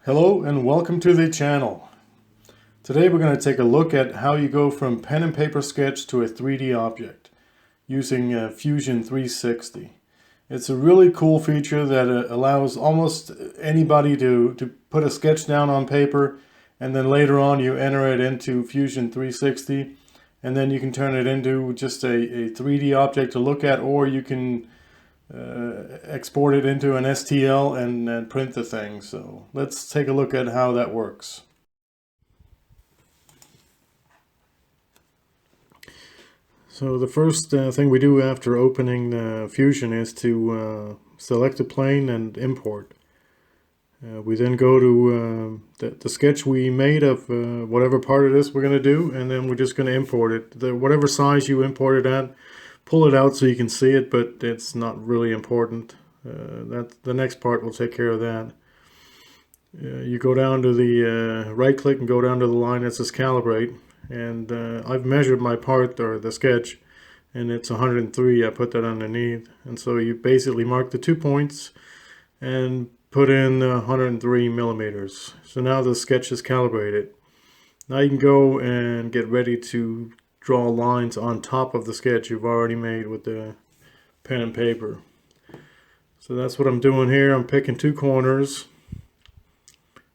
Hello and welcome to the channel. Today we're going to take a look at how you go from pen and paper sketch to a 3D object using Fusion 360. It's a really cool feature that allows almost anybody to put a sketch down on paper, and then later on you enter it into Fusion 360, and then you can turn it into just a 3D object to look at, or you can export it into an STL and print the thing. So let's take a look at how that works. So the first thing we do after opening Fusion is to select a plane and import. We then go to the sketch we made of whatever part of this we're going to do, and then we're just going to import it. Whatever size you import it at, pull it out so you can see it, but it's not really important. The next part will take care of that. You go down to the right click and go down to the line that says calibrate, and I've measured my part, or the sketch, and it's 103. I put that underneath, and so you basically mark the 2 points and put in 103 millimeters. So now the sketch is calibrated. Now you can go and get ready to draw lines on top of the sketch you've already made with the pen and paper. So that's what I'm doing here. I'm picking 2 corners,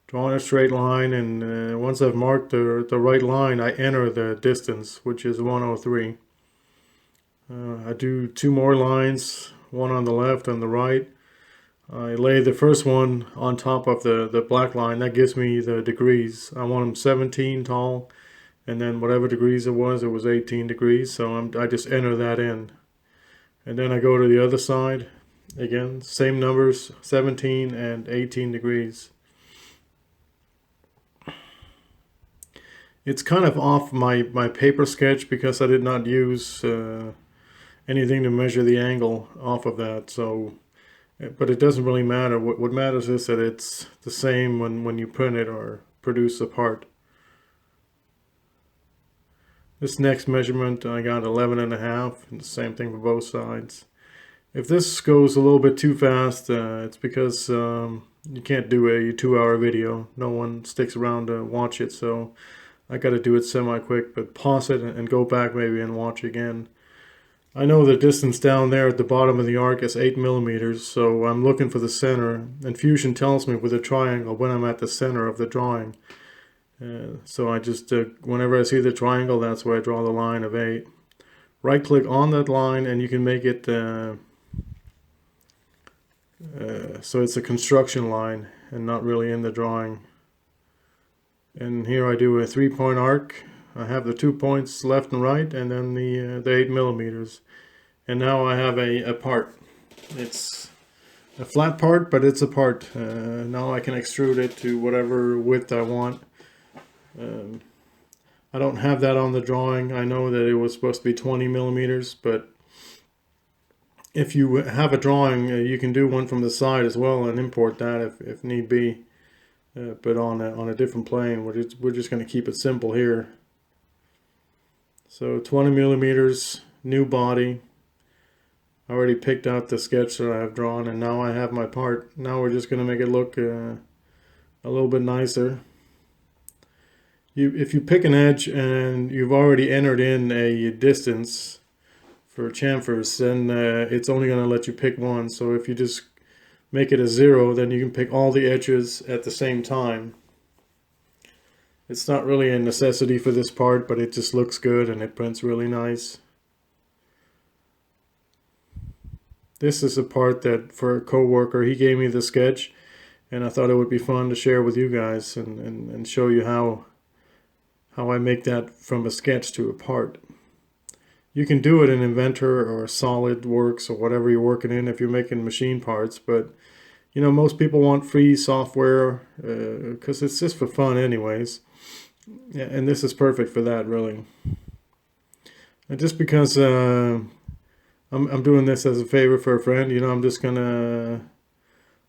drawing a straight line, and once I've marked the right line, I enter the distance, which is 103. I do 2 more lines, one on the left and the right. I lay the first one on top of the black line. That gives me the degrees. I want them 17 tall, and then whatever degrees it was 18 degrees. So I just enter that in. And then I go to the other side. Again, same numbers, 17 and 18 degrees. It's kind of off my paper sketch because I did not use anything to measure the angle off of that. So, but it doesn't really matter. What matters is that it's the same when you print it or produce the part. This next measurement, I got 11.5, and the same thing for both sides. If this goes a little bit too fast, it's because you can't do a 2-hour video. No one sticks around to watch it, so I got to do it semi-quick, but pause it and go back maybe and watch again. I know the distance down there at the bottom of the arc is 8 millimeters, so I'm looking for the center, and Fusion tells me with a triangle when I'm at the center of the drawing. So I just, whenever I see the triangle, that's where I draw the line of 8. Right click on that line and you can make it so it's a construction line and not really in the drawing. And here I do a 3-point arc. I have the 2 points left and right, and then the 8 millimeters. And now I have a part. It's a flat part, but it's a part. Now I can extrude it to whatever width I want. I don't have that on the drawing. I know that it was supposed to be 20 millimeters, but if you have a drawing, you can do one from the side as well and import that if need be. But on a different plane. We're just going to keep it simple here. So 20 millimeters, new body. I already picked out the sketch that I have drawn, and now I have my part. Now we're just going to make it look a little bit nicer. If you pick an edge and you've already entered in a distance for chamfers, then it's only going to let you pick one. So if you just make it a 0, then you can pick all the edges at the same time. It's not really a necessity for this part, but it just looks good and it prints really nice. This is a part that for a co-worker, he gave me the sketch, and I thought it would be fun to share with you guys and show you how I make that from a sketch to a part. You can do it in Inventor or SolidWorks or whatever you're working in if you're making machine parts, but you know, most people want free software because it's just for fun anyways. Yeah, and this is perfect for that, really. And just because I'm doing this as a favor for a friend, you know, I'm just gonna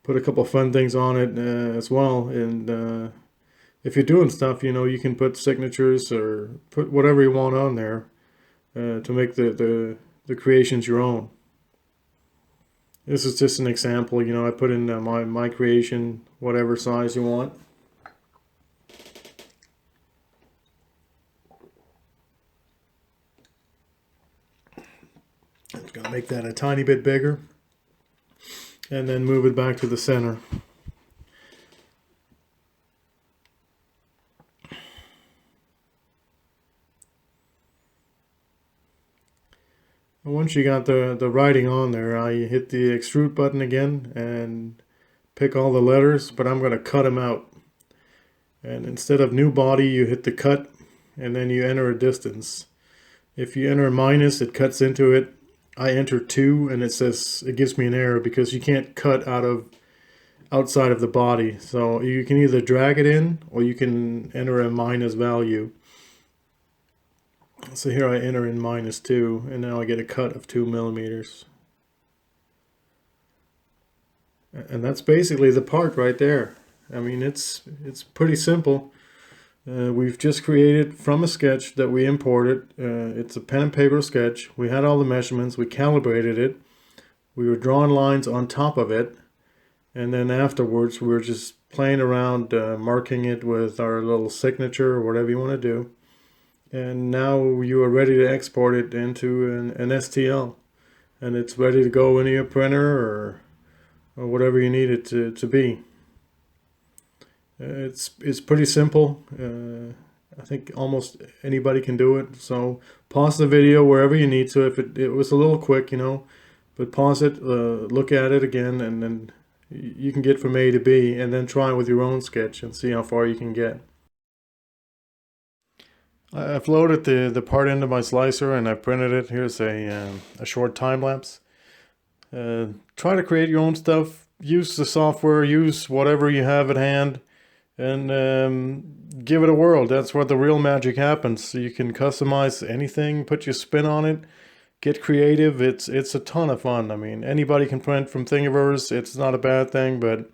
put a couple fun things on it as well. And if you're doing stuff, you know, you can put signatures or put whatever you want on there to make the creations your own. This is just an example. You know, I put in my creation, whatever size you want. I'm just going to make that a tiny bit bigger and then move it back to the center. And once you got the writing on there, I hit the extrude button again and pick all the letters, but I'm going to cut them out. And instead of new body, you hit the cut and then you enter a distance. If you enter a minus, it cuts into it. I enter 2 and it gives me an error because you can't cut outside of the body. So you can either drag it in or you can enter a minus value. So here I enter in -2 and now I get a cut of 2 millimeters. And that's basically the part right there. I mean, it's pretty simple. We've just created from a sketch that we imported. It's a pen and paper sketch. We had all the measurements. We calibrated it. We were drawing lines on top of it. And then afterwards, we were just playing around, marking it with our little signature or whatever you want to do. And now you are ready to export it into an STL. And it's ready to go into your printer or whatever you need it to be. It's pretty simple. I think almost anybody can do it. So pause the video wherever you need to. If it was a little quick, but pause it, look at it again, and then you can get from A to B, and then try with your own sketch and see how far you can get. I've loaded the part into my slicer and I printed it. Here's a short time lapse. Try to create your own stuff. Use the software. Use whatever you have at hand. And give it a whirl. That's where the real magic happens. So you can customize anything, put your spin on it, get creative. It's a ton of fun. I mean, anybody can print from Thingiverse. It's not a bad thing, but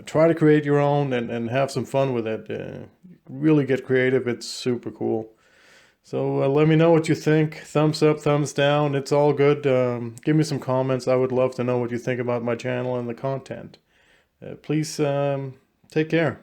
try to create your own and have some fun with it. Really get creative. It's super cool. So let me know what you think. Thumbs up, thumbs down. It's all good. Give me some comments. I would love to know what you think about my channel and the content. Please take care.